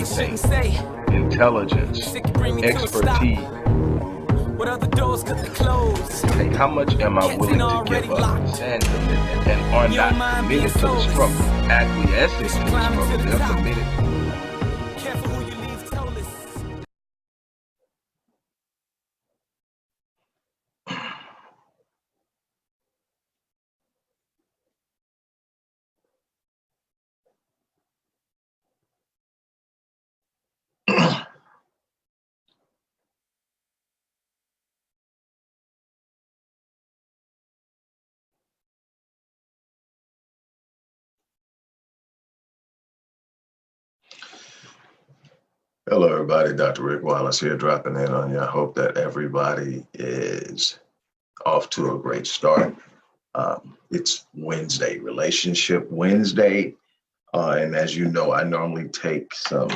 taste, intelligence, expertise. What other doors could they close? Hey, how much am I willing to give up and commit, and are not committed to the struggle, acquiescing to the struggle, they're committed. Careful who you leave toeless. Hello, everybody. Dr. Rick Wallace here, dropping in on you. I hope that everybody is off to a great start. It's Wednesday, Relationship Wednesday. And as you know, I normally take some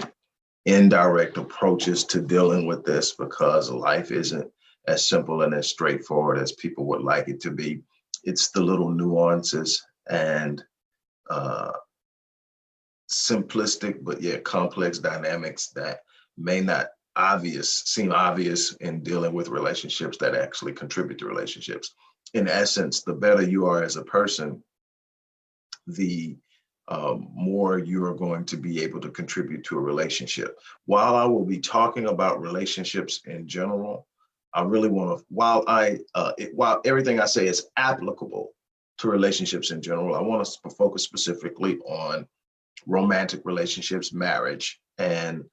indirect approaches to dealing with this because life isn't as simple and as straightforward as people would like it to be. It's the little nuances and simplistic but yet complex dynamics that may not seem obvious in dealing with relationships that actually contribute to relationships. In essence, the better you are as a person, the more you are going to be able to contribute to a relationship. While I will be talking about relationships in general, I really want to, while everything I say is applicable to relationships in general, I want us to focus specifically on romantic relationships, marriage, and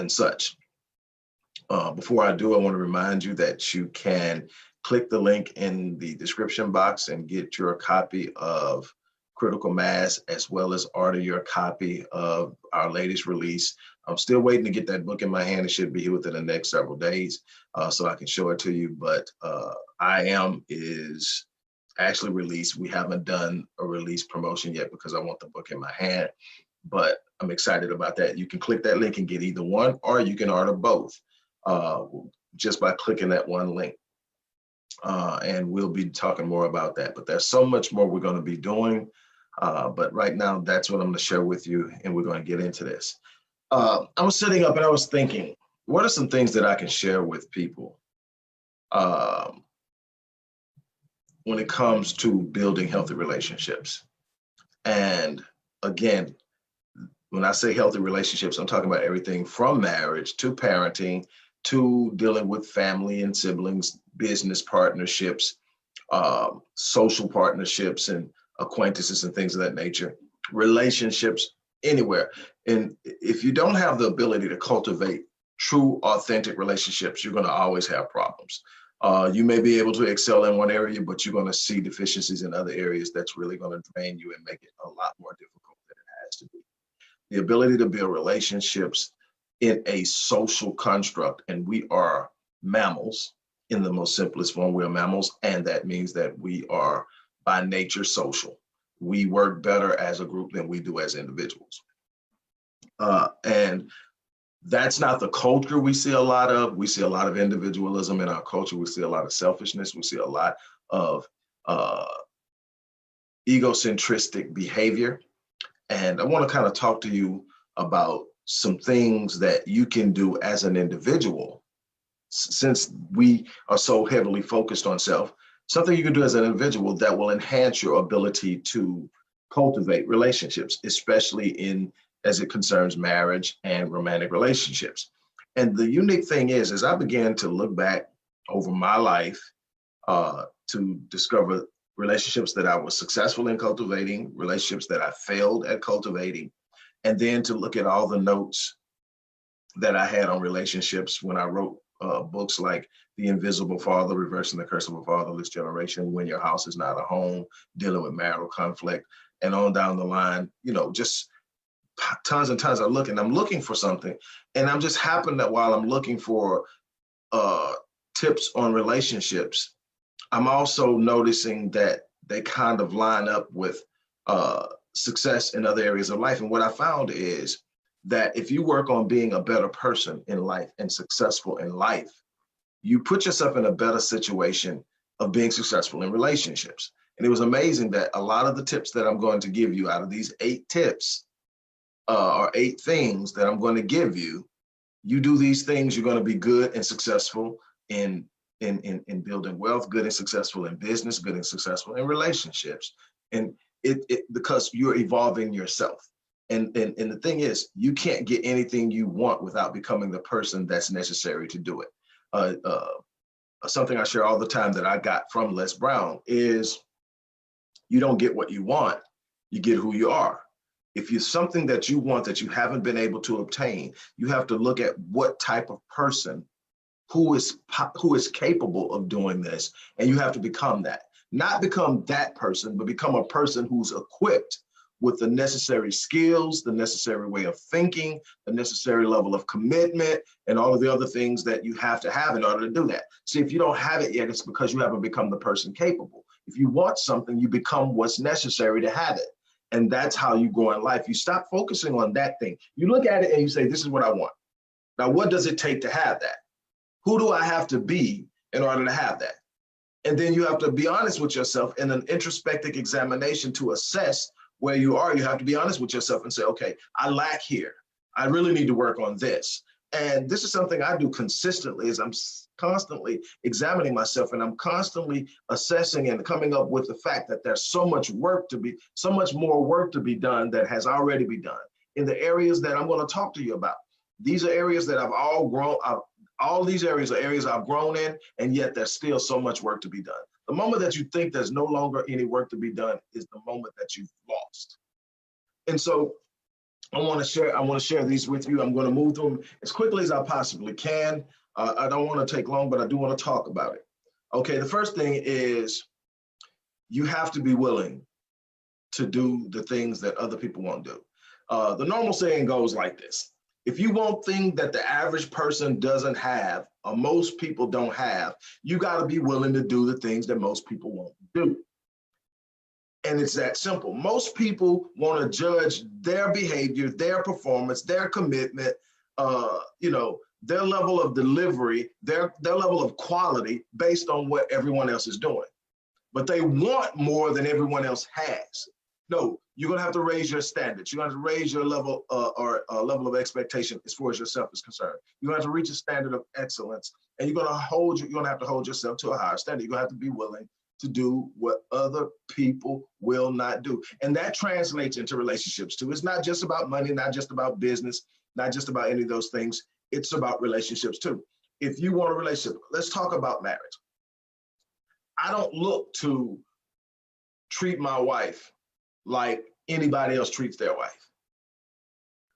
such. Before I do, I want to remind you that you can click the link in the description box and get your copy of Critical Mass, as well as order your copy of our latest release. I'm still waiting to get that book in my hand. It should be here within the next several days, so I can show it to you. But I Am is actually released. We haven't done a release promotion yet because I want the book in my hand, but I'm excited about that. You can click that link and get either one, or you can order both just by clicking that one link. And we'll be talking more about that, but there's so much more we're going to be doing. But right now, that's what I'm going to share with you, and we're going to get into this. I was sitting up and I was thinking, what are some things that I can share with people when it comes to building healthy relationships? And again, when I say healthy relationships, I'm talking about everything from marriage to parenting to dealing with family and siblings, business partnerships, social partnerships and acquaintances and things of that nature, relationships anywhere. And if you don't have the ability to cultivate true, authentic relationships, you're going to always have problems. You may be able to excel in one area, but you're going to see deficiencies in other areas that's really going to drain you and make it a lot more difficult than it has to be. The ability to build relationships in a social construct, and we are mammals in the most simplest form. We're mammals, and that means that we are by nature social. We work better as a group than we do as individuals. And that's not the culture we see a lot of. We see a lot of individualism in our culture. We see a lot of selfishness. We see a lot of egocentristic behavior. And I want to kind of talk to you about some things that you can do as an individual, since we are so heavily focused on self, something you can do as an individual that will enhance your ability to cultivate relationships, especially as it concerns marriage and romantic relationships. And the unique thing is, as I began to look back over my life to discover relationships that I was successful in cultivating, relationships that I failed at cultivating, and then to look at all the notes that I had on relationships when I wrote books like The Invisible Father, Reversing the Curse of a Fatherless Generation, When Your House is Not a Home, Dealing with Marital Conflict, and on down the line, just tons and tons. I'm looking for something, and I'm just happened that while I'm looking for tips on relationships, I'm also noticing that they kind of line up with success in other areas of life. And what I found is that if you work on being a better person in life and successful in life, you put yourself in a better situation of being successful in relationships. And it was amazing that a lot of the tips that I'm going to give you out of these 8 tips or 8 things that I'm going to give you. You do these things, you're going to be good and successful in building wealth, good and successful in business, good and successful in relationships. And because you're evolving yourself. And the thing is, you can't get anything you want without becoming the person that's necessary to do it. Something I share all the time that I got from Les Brown is, you don't get what you want, you get who you are. If you're something that you want that you haven't been able to obtain, you have to look at what type of person who is capable of doing this, and you have to become that. Not become that person, but become a person who's equipped with the necessary skills, the necessary way of thinking, the necessary level of commitment, and all of the other things that you have to have in order to do that. See, if you don't have it yet, it's because you haven't become the person capable. If you want something, you become what's necessary to have it. And that's how you go in life. You stop focusing on that thing. You look at it and you say, this is what I want. Now, what does it take to have that? Who do I have to be in order to have that? And then you have to be honest with yourself in an introspective examination to assess where you are. You have to be honest with yourself and say, okay, I lack here. I really need to work on this. And this is something I do consistently, is I'm constantly examining myself, and I'm constantly assessing and coming up with the fact that there's so much more work to be done that has already been done in the areas that I'm going to talk to you about. These are areas that all these areas are areas I've grown in, and yet there's still so much work to be done. The moment that you think there's no longer any work to be done is the moment that you've lost. And so I want to share these with you. I'm going to move through them as quickly as I possibly can. I don't want to take long, but I do want to talk about it. Okay, the first thing is, you have to be willing to do the things that other people won't do. The normal saying goes like this: if you want things that the average person doesn't have, or most people don't have, you got to be willing to do the things that most people won't do. And it's that simple. Most people want to judge their behavior, their performance, their commitment, their level of delivery, their level of quality based on what everyone else is doing. But they want more than everyone else has. No, you're going to have to raise your standards. You're going to have to raise your level level of expectation as far as yourself is concerned. You're going to have to reach a standard of excellence, and you're going to have to hold yourself to a higher standard. You're going to have to be willing to do what other people will not do. And that translates into relationships too. It's not just about money, not just about business, not just about any of those things. It's about relationships too. If you want a relationship, let's talk about marriage. I don't look to treat my wife like anybody else treats their wife.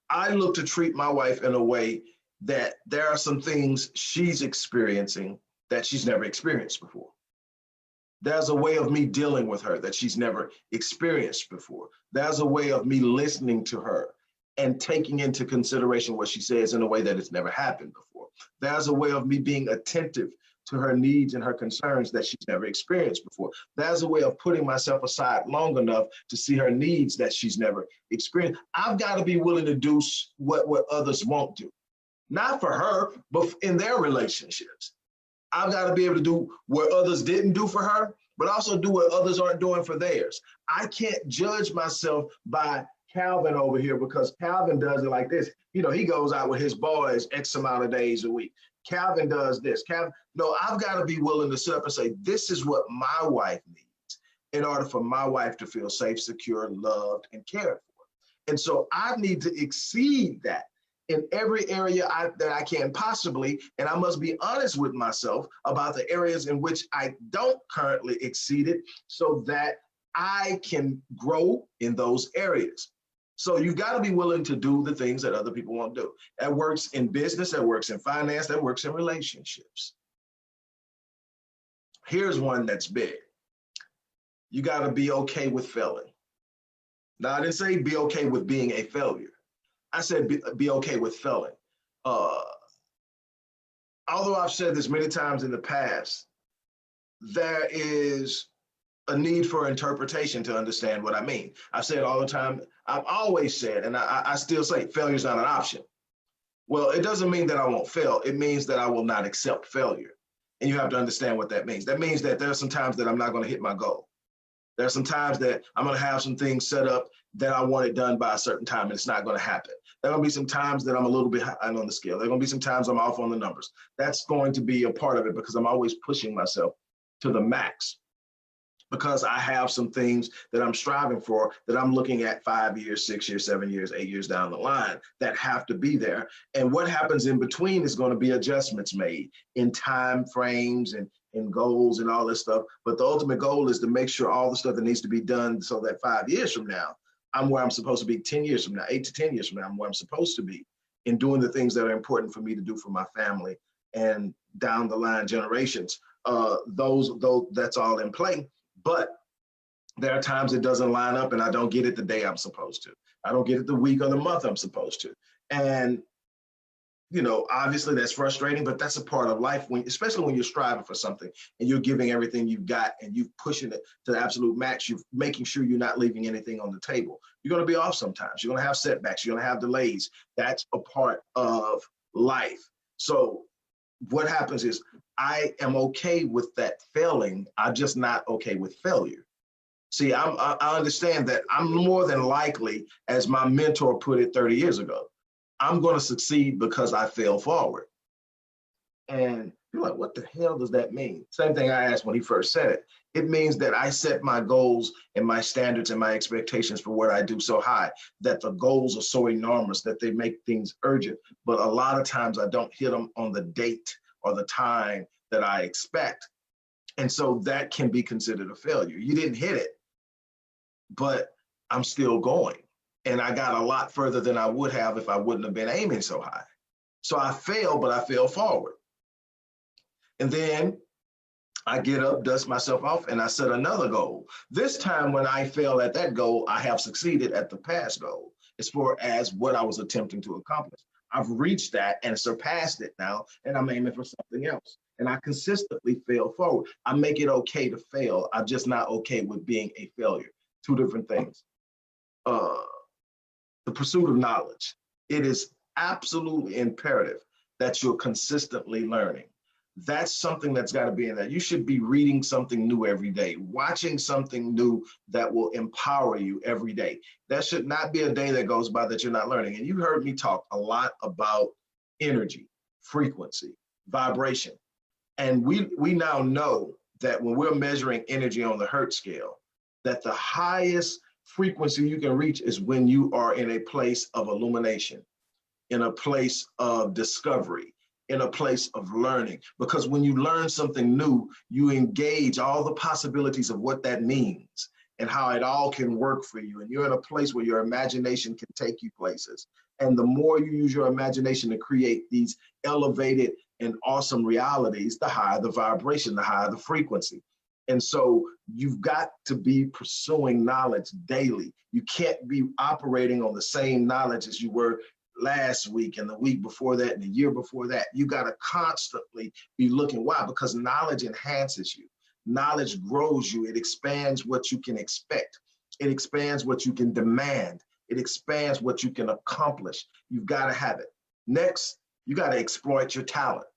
I look to treat my wife in a way that there are some things she's experiencing that she's never experienced before. There's a way of me dealing with her that she's never experienced before. There's a way of me listening to her and taking into consideration what she says in a way that it's never happened before. There's a way of me being attentive to her needs and her concerns that she's never experienced before. There's a way of putting myself aside long enough to see her needs that she's never experienced. I've got to be willing to do what others won't do. Not for her, but in their relationships. I've got to be able to do what others didn't do for her, but also do what others aren't doing for theirs. I can't judge myself by Calvin over here because Calvin does it like this. He goes out with his boys X amount of days a week. Calvin does this. No, I've got to be willing to sit up and say, this is what my wife needs in order for my wife to feel safe, secure, loved, and cared for. And so I need to exceed that in every area that I can possibly, and I must be honest with myself about the areas in which I don't currently exceed it so that I can grow in those areas. So you've got to be willing to do the things that other people won't do. That works in business, that works in finance, that works in relationships. Here's one that's big. You got to be okay with failing. Now, I didn't say be okay with being a failure. I said be okay with failing. Although I've said this many times in the past, there is a need for interpretation to understand what I mean. I've said all the time, I've always said, and I still say, failure is not an option. Well, it doesn't mean that I won't fail. It means that I will not accept failure. And you have to understand what that means. That means that there are some times that I'm not going to hit my goal. There are some times that I'm going to have some things set up that I want it done by a certain time, and it's not going to happen. There are going to be some times that I'm a little behind on the scale. There are going to be some times I'm off on the numbers. That's going to be a part of it because I'm always pushing myself to the max, because I have some things that I'm striving for that I'm looking at 5 years, 6 years, 7 years, 8 years down the line that have to be there. And what happens in between is going to be adjustments made in time frames and in goals and all this stuff. But the ultimate goal is to make sure all the stuff that needs to be done so that 5 years from now, I'm where I'm supposed to be. 10 years from now, 8 to 10 years from now, I'm where I'm supposed to be in doing the things that are important for me to do for my family and down the line generations. That's all in play. But there are times it doesn't line up and I don't get it the day I'm supposed to. I don't get it the week or the month I'm supposed to. And, you know, obviously that's frustrating, but that's a part of life, especially when you're striving for something and you're giving everything you've got and you're pushing it to the absolute max. You're making sure you're not leaving anything on the table. You're going to be off sometimes. You're going to have setbacks. You're going to have delays. That's a part of life. So what happens is I am okay with that failing. I'm just not okay with failure. See, I understand that I'm more than likely, as my mentor put it 30 years ago, I'm going to succeed because I fail forward. And you're like, what the hell does that mean? Same thing I asked when he first said it. It means that I set my goals and my standards and my expectations for what I do so high that the goals are so enormous that they make things urgent. But a lot of times I don't hit them on the date or the time that I expect. And so that can be considered a failure. You didn't hit it, but I'm still going. And I got a lot further than I would have if I wouldn't have been aiming so high. So I failed, but I failed forward. And then I get up, dust myself off, and I set another goal. This time when I fail at that goal, I have succeeded at the past goal as far as what I was attempting to accomplish. I've reached that and surpassed it now, and I'm aiming for something else. And I consistently fail forward. I make it okay to fail. I'm just not okay with being a failure. Two different things. The pursuit of knowledge. It is absolutely imperative that you're consistently learning. That's something that's got to be in there. You should be reading something new every day, watching something new that will empower you every day. That should not be a day that goes by that you're not learning. And you heard me talk a lot about energy, frequency, vibration. And we now know that when we're measuring energy on the Hertz scale, that the highest frequency you can reach is when you are in a place of illumination, in a place of discovery, in a place of learning. Because when you learn something new, you engage all the possibilities of what that means and how it all can work for you. And you're in a place where your imagination can take you places. And the more you use your imagination to create these elevated and awesome realities, the higher the vibration, the higher the frequency. And so you've got to be pursuing knowledge daily. You can't be operating on the same knowledge as you were last week and the week before that and the year before that. You got to constantly be looking. Why? Because knowledge enhances you. Knowledge grows you. It expands what you can expect. It expands what you can demand. It expands what you can accomplish. You've got to have it. Next, you got to exploit your talent.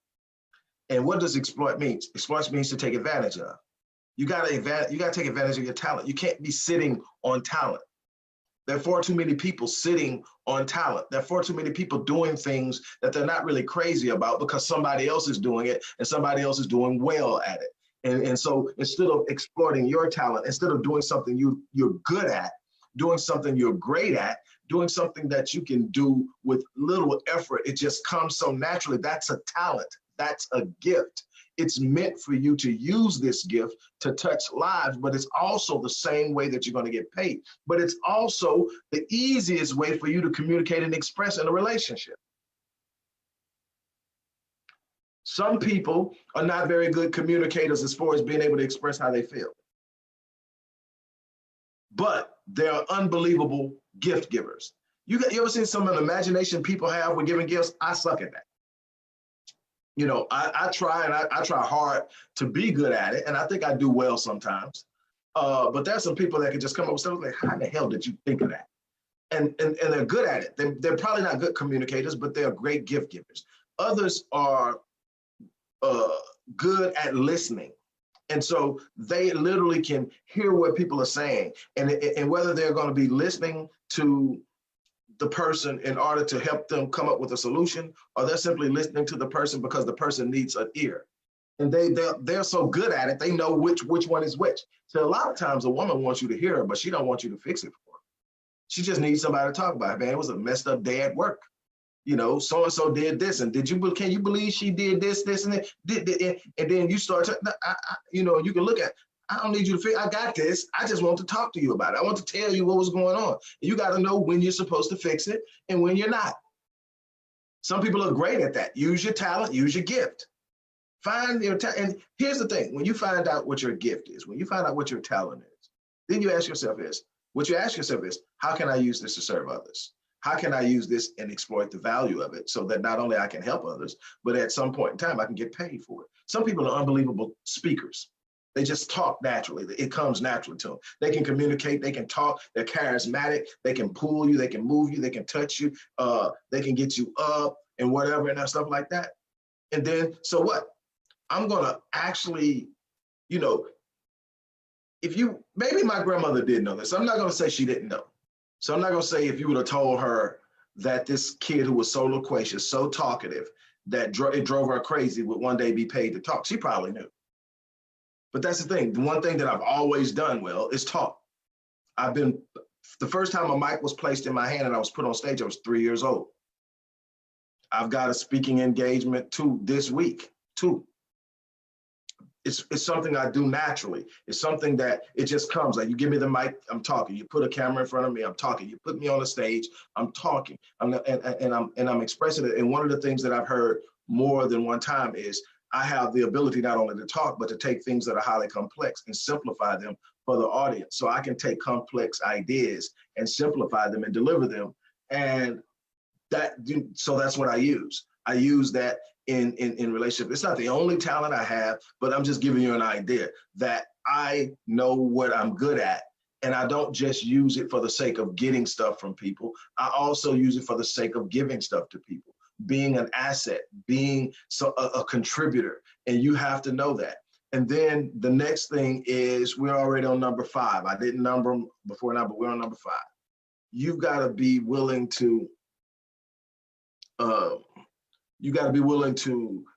And what does exploit mean? Exploit means to take advantage of. You got to take advantage of your talent. You can't be sitting on talent. There are far too many people sitting on talent. There are far too many people doing things that they're not really crazy about because somebody else is doing it and somebody else is doing well at it. And so instead of exploiting your talent, instead of doing something you're good at, doing something you're great at, doing something that you can do with little effort, it just comes so naturally. That's a talent. That's a gift. It's meant for you to use this gift to touch lives, but it's also the same way that you're going to get paid. But it's also the easiest way for you to communicate and express in a relationship. Some people are not very good communicators as far as being able to express how they feel. But they're unbelievable gift givers. You ever seen some of the imagination people have with giving gifts? I suck at that. You know, I try and I try hard to be good at it, and I think I do well sometimes. But there's some people that can just come up with something like, how the hell did you think of that? And they're good at it. They're probably not good communicators, but they're great gift givers. Others are good at listening And so they literally can hear what people are saying, and whether they're going to be listening to the person in order to help them come up with a solution, or they're simply listening to the person because the person needs an ear. And they're so good at it, they know which one is which. So a lot of times a woman wants you to hear her, but she don't want you to fix it for her. She just needs somebody to talk about it. Man, it was a messed up day at work. You know, so-and-so did this, and can you believe she did this, and that? And then you start to, you know, you can look at, I don't need you to figure, I got this. I just want to talk to you about it. I want to tell you what was going on. You got to know when you're supposed to fix it and when you're not. Some people are great at that. Use your talent, use your gift. Find your talent. And here's the thing, when you find out what your gift is, when you find out what your talent is, then you ask yourself how can I use this to serve others? How can I use this and exploit the value of it so that not only I can help others, but at some point in time, I can get paid for it. Some people are unbelievable speakers. They just talk naturally. It comes naturally to them. They can communicate, they can talk, they're charismatic, they can pull you, they can move you, they can touch you, they can get you up and whatever and stuff like that. And then, so what? I'm gonna actually, you know, maybe my grandmother did know this. I'm not gonna say she didn't know. So I'm not gonna say if you would have told her that this kid who was so loquacious, so talkative, that it drove her crazy would one day be paid to talk. She probably knew. But that's the thing. The one thing that I've always done well is talk. The first time a mic was placed in my hand and I was put on stage, I was 3 years old. I've got a speaking engagement this week, too. It's something I do naturally. It's something that it just comes. Like, you give me the mic, I'm talking. You put a camera in front of me, I'm talking. You put me on the stage, I'm talking. I'm expressing it. And one of the things that I've heard more than one time is I have the ability not only to talk, but to take things that are highly complex and simplify them for the audience. So I can take complex ideas and simplify them and deliver them. And so that's what I use. I use that in relationship. It's not the only talent I have, but I'm just giving you an idea that I know what I'm good at. And I don't just use it for the sake of getting stuff from people. I also use it for the sake of giving stuff to people, being an asset, being a contributor. And you have to know that. And then the next thing is, we're already on number 5. I didn't number them before now, but we're on number 5. You've got to be willing to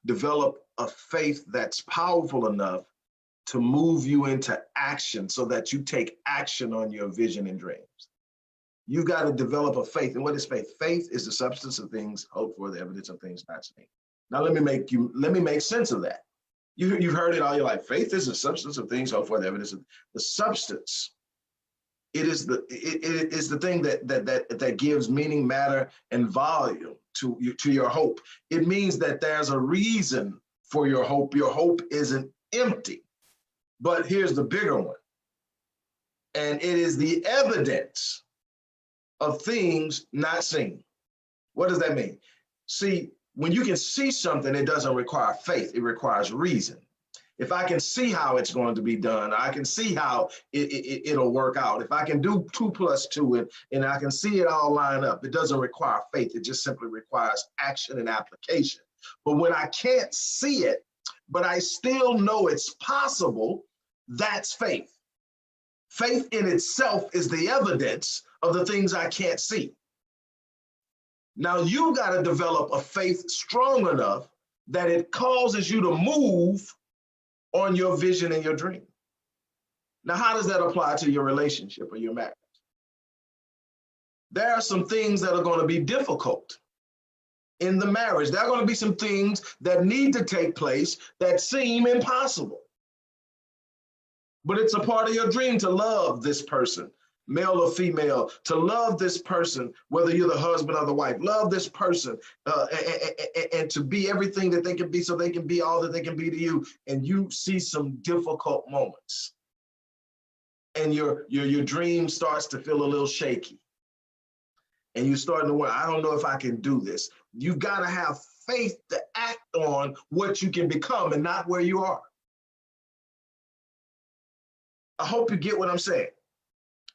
develop a faith that's powerful enough to move you into action so that you take action on your vision and dreams. You've got to develop a faith. And what is faith? Faith is the substance of things hoped for, the evidence of things not seen. Now let me make sense of that. You've heard it all your life. Faith is the substance of things hoped for, the evidence of the substance. It is the thing that gives meaning, matter, and volume to your hope. It means that there's a reason for your hope. Your hope isn't empty. But here's the bigger one. And it is the evidence of things not seen. What does that mean? See, when you can see something, it doesn't require faith, it requires reason. If I can see how it's going to be done, I can see how it'll work out. If I can do 2 + 2 and I can see it all line up, it doesn't require faith. It just simply requires action and application. But when I can't see it, but I still know it's possible, that's faith. Faith in itself is the evidence of the things I can't see. Now you got to develop a faith strong enough that it causes you to move on your vision and your dream. Now, how does that apply to your relationship or your marriage? There are some things that are going to be difficult in the marriage. There are going to be some things that need to take place that seem impossible. But it's a part of your dream to love this person, male or female, to love this person, whether you're the husband or the wife, love this person and to be everything that they can be so they can be all that they can be to you. And you see some difficult moments and your dream starts to feel a little shaky. And you're starting to wonder, I don't know if I can do this. You got to have faith to act on what you can become and not where you are. I hope you get what I'm saying.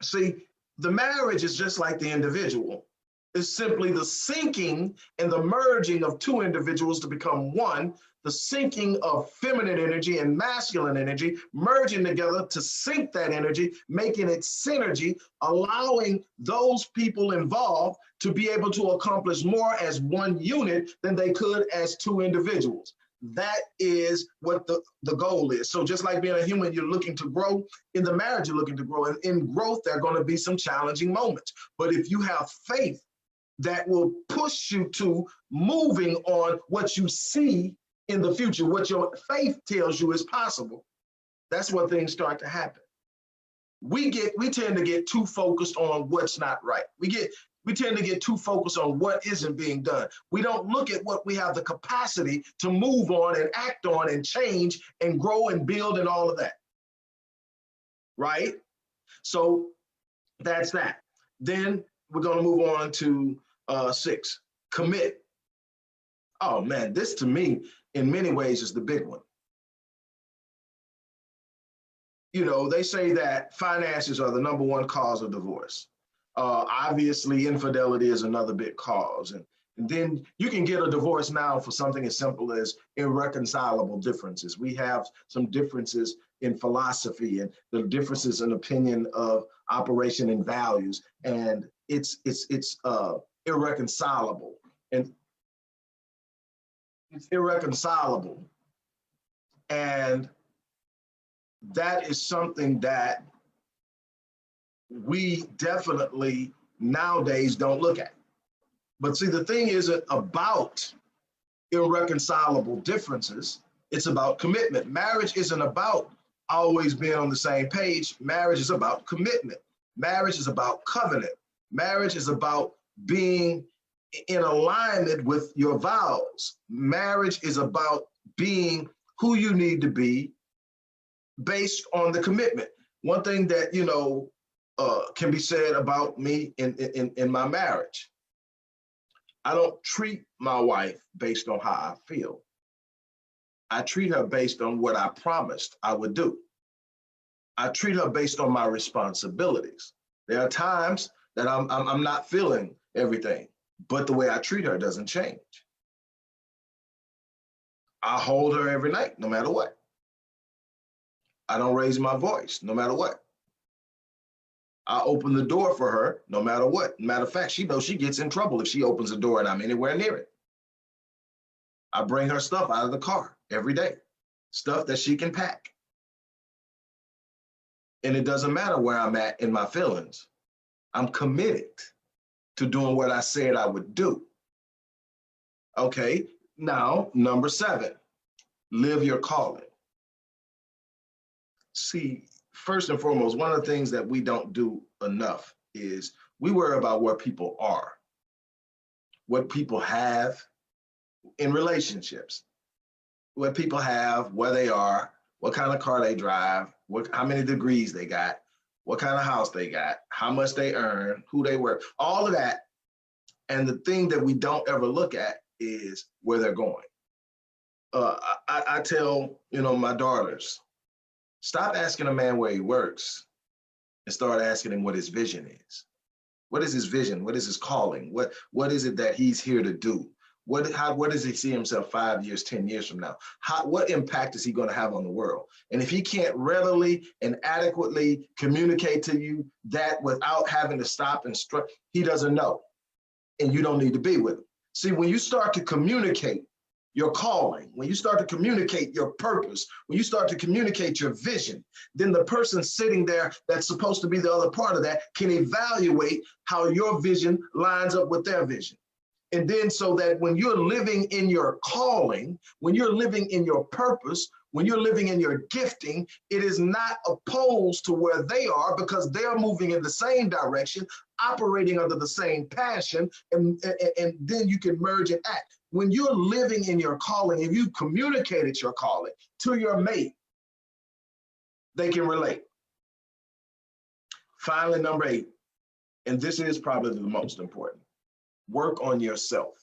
See, the marriage is just like the individual. It's simply the sinking and the merging of 2 individuals to become one. the syncing of feminine energy and masculine energy, merging together to sync that energy, making it synergy, allowing those people involved to be able to accomplish more as one unit than they could as two individuals. That is what the goal is. So just like being a human, you're looking to grow. In the marriage, you're looking to grow. And in growth, there are going to be some challenging moments. But if you have faith that will push you to moving on what you see in the future, what your faith tells you is possible, that's when things start to happen. We tend to get too focused on what's not right. We tend to get too focused on what isn't being done. We don't look at what we have the capacity to move on and act on and change and grow and build and all of that. Right? So that's that. Then we're going to move on to 6, commit. Oh man, this to me, in many ways, is the big one. You know, they say that finances are the #1 cause of divorce. Obviously, infidelity is another big cause. And then you can get a divorce now for something as simple as irreconcilable differences. We have some differences in philosophy and the differences in opinion of operation and values. And it's irreconcilable. And it's irreconcilable. And that is something that we definitely nowadays don't look at. But see, the thing isn't about irreconcilable differences. It's about commitment. Marriage isn't about always being on the same page. Marriage is about commitment. Marriage is about covenant. Marriage is about being in alignment with your vows. Marriage is about being who you need to be based on the commitment. One thing that, you know, can be said about me in my marriage. I don't treat my wife based on how I feel. I treat her based on what I promised I would do. I treat her based on my responsibilities. There are times that I'm not feeling everything, but the way I treat her doesn't change. I hold her every night, no matter what. I don't raise my voice, no matter what. I open the door for her, no matter what. Matter of fact, she knows she gets in trouble if she opens the door and I'm anywhere near it. I bring her stuff out of the car every day, stuff that she can pack. And it doesn't matter where I'm at in my feelings. I'm committed to doing what I said I would do. Okay, now, #7, live your calling. See, first and foremost, one of the things that we don't do enough is we worry about where people are, what people have in relationships, what people have, where they are, what kind of car they drive, how many degrees they got, what kind of house they got, how much they earn, who they work, all of that. And the thing that we don't ever look at is where they're going. I tell, you know, my daughters, stop asking a man where he works and start asking him what his vision is. What is his vision? What is his calling? What is it that he's here to do? What does he see himself 5 years, 10 years from now? What impact is he going to have on the world? And if he can't readily and adequately communicate to you that without having to stop and he doesn't know. And you don't need to be with him. See, when you start to communicate your calling, when you start to communicate your purpose, when you start to communicate your vision, then the person sitting there that's supposed to be the other part of that can evaluate how your vision lines up with their vision. And then so that when you're living in your calling, when you're living in your purpose, when you're living in your gifting, it is not opposed to where they are because they're moving in the same direction, operating under the same passion, and then you can merge and act. When you're living in your calling, if you communicated your calling to your mate, they can relate. Finally, #8, and this is probably the most important, work on yourself.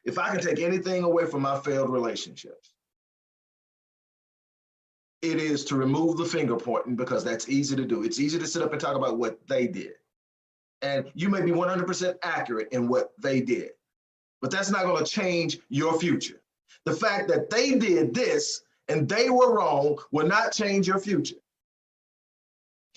If I can take anything away from my failed relationships, it is to remove the finger pointing because that's easy to do. It's easy to sit up and talk about what they did. And you may be 100% accurate in what they did, but that's not going to change your future. The fact that they did this and they were wrong will not change your future.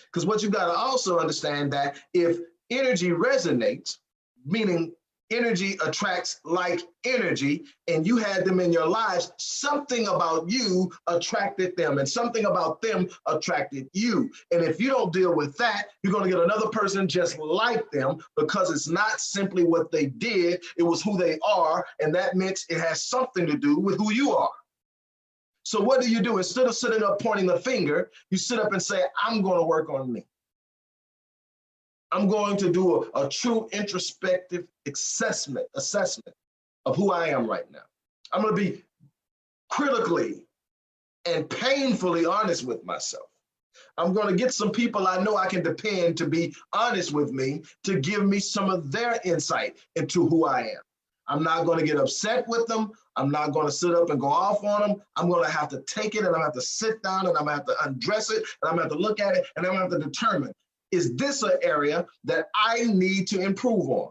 Because what you got to also understand that if energy resonates, meaning energy attracts like energy, and you had them in your lives, something about you attracted them, and something about them attracted you. And if you don't deal with that, you're going to get another person just like them, because it's not simply what they did, it was who they are, and that means it has something to do with who you are. So what do? Instead of sitting up pointing the finger, you sit up and say, I'm going to work on me. I'm going to do a true introspective assessment of who I am right now. I'm going to be critically and painfully honest with myself. I'm going to get some people I know I can depend to be honest with me, to give me some of their insight into who I am. I'm not going to get upset with them. I'm not going to sit up and go off on them. I'm going to have to take it, and I'm going to have to sit down, and I'm going to have to undress it, and I'm going to have to look at it, and I'm going to have to determine, is this an area that I need to improve on?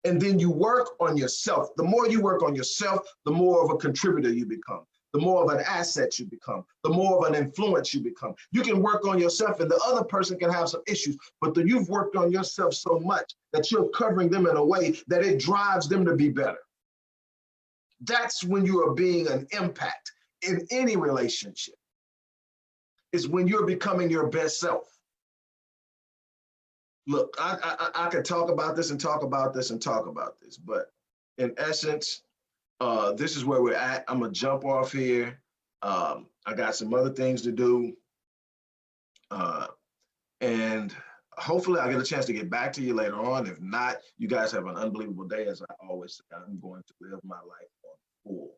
And then you work on yourself. The more you work on yourself, the more of a contributor you become, the more of an asset you become, the more of an influence you become. You can work on yourself, and the other person can have some issues, but you've worked on yourself so much that you're covering them in a way that it drives them to be better. That's when you are being an impact in any relationship, is when you're becoming your best self. Look, I could talk about this and talk about this and talk about this, but in essence, this is where we're at. I'm gonna jump off here. I got some other things to do. And hopefully I get a chance to get back to you later on. If not, you guys have an unbelievable day. As I always say, I'm going to live my life on full.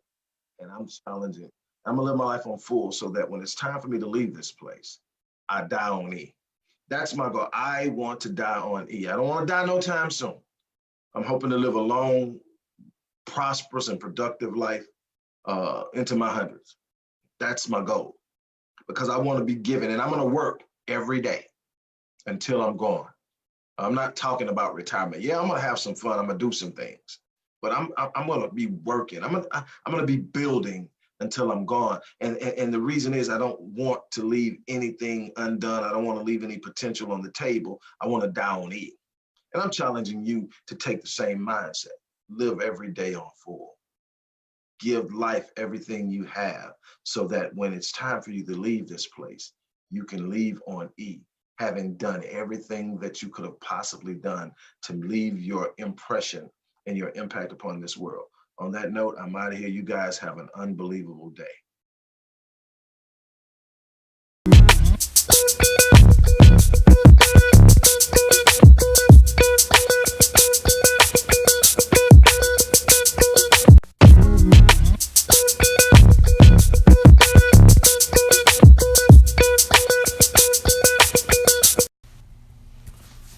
And I'm challenging. I'm gonna live my life on full so that when it's time for me to leave this place, I die on E. That's my goal. I want to die on E. I don't want to die no time soon. I'm hoping to live a long, prosperous, and productive life into my hundreds. That's my goal, because I want to be given, and I'm going to work every day until I'm gone. I'm not talking about retirement. Yeah, I'm going to have some fun. I'm going to do some things, but I'm going to be working. I'm going to be building until I'm gone. And the reason is I don't want to leave anything undone. I don't want to leave any potential on the table. I want to die on E. And I'm challenging you to take the same mindset. Live every day on full. Give life everything you have, so that when it's time for you to leave this place, you can leave on E, having done everything that you could have possibly done to leave your impression and your impact upon this world. On that note, I'm out of here. You guys have an unbelievable day.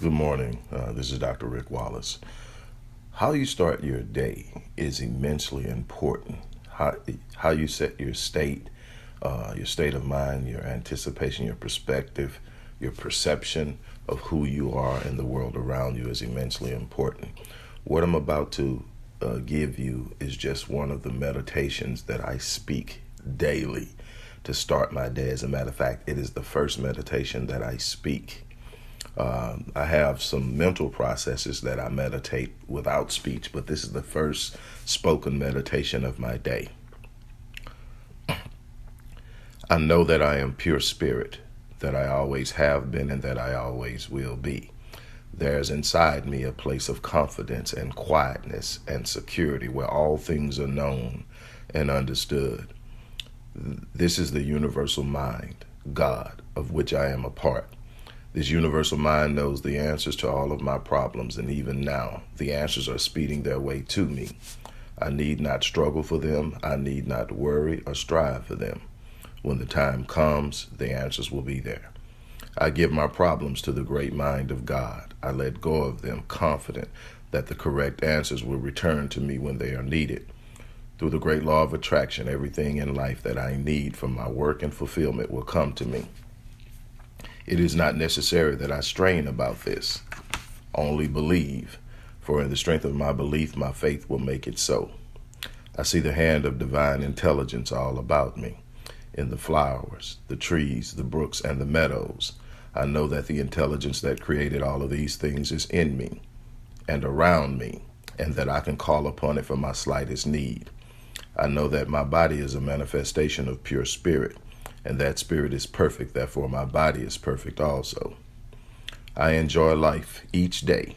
Good morning. This is Dr. Rick Wallace. How you start your day is immensely important. How you set your state of mind, your anticipation, your perspective, your perception of who you are and the world around you is immensely important. What I'm about to give you is just one of the meditations that I speak daily to start my day. As a matter of fact, it is the first meditation that I speak. I have some mental processes that I meditate without speech, but this is the first spoken meditation of my day. I know that I am pure spirit, that I always have been, and that I always will be. There's inside me a place of confidence and quietness and security where all things are known and understood. This is the universal mind, God, of which I am a part. This universal mind knows the answers to all of my problems, and even now, the answers are speeding their way to me. I need not struggle for them. I need not worry or strive for them. When the time comes, the answers will be there. I give my problems to the great mind of God. I let go of them, confident that the correct answers will return to me when they are needed. Through the great law of attraction, everything in life that I need for my work and fulfillment will come to me. It is not necessary that I strain about this. Only believe, for in the strength of my belief, my faith will make it so. I see the hand of divine intelligence all about me, in the flowers, the trees, the brooks, and the meadows. I know that the intelligence that created all of these things is in me and around me, and that I can call upon it for my slightest need. I know that my body is a manifestation of pure spirit, and that spirit is perfect, therefore my body is perfect also. I enjoy life each day,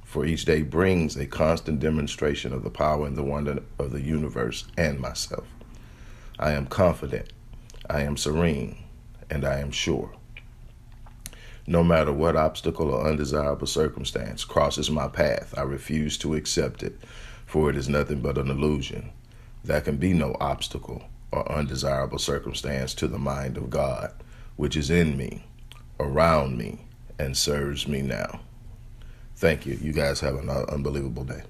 for each day brings a constant demonstration of the power and the wonder of the universe and myself. I am confident, I am serene, and I am sure. No matter what obstacle or undesirable circumstance crosses my path, I refuse to accept it, for it is nothing but an illusion. There can be no obstacle or undesirable circumstance to the mind of God, which is in me, around me, and serves me now. Thank you. You guys have an unbelievable day.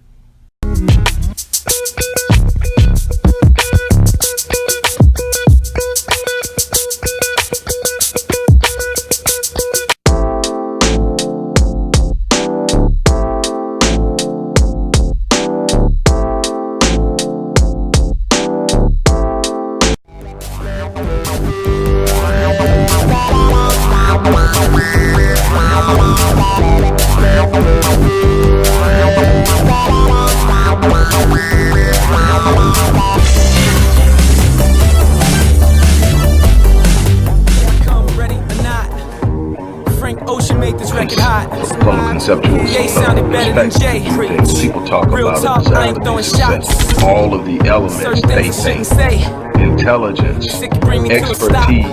From a conceptual perspective, things people talk about it, all of the elements they think, intelligence, expertise.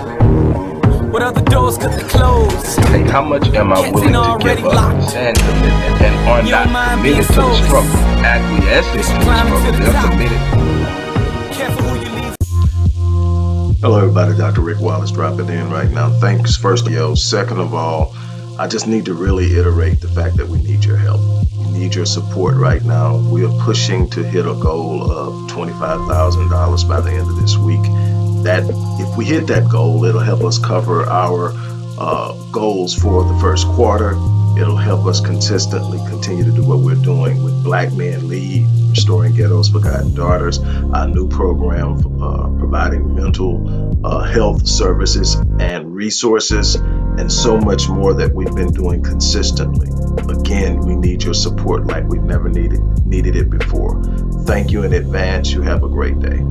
What other doors could they close? Hey, how much am I willing to give up and commitment? And are not committed to the struggle, acquiescing to the struggle, they're committed. Careful who you leave. Hello, everybody. Dr. Rick Wallace dropping in right now. Thanks, first of all. Second of all, I just need to really iterate the fact that we need your help. We need your support right now. We are pushing to hit a goal of $25,000 by the end of this week. That if we hit that goal, it'll help us cover our goals for the first quarter. It'll help us consistently continue to do what we're doing with Black Men Lead, Restoring Ghetto's Forgotten Daughters, our new program providing mental health services and resources, and so much more that we've been doing consistently. Again, we need your support like we've never needed it before. Thank you in advance. You have a great day.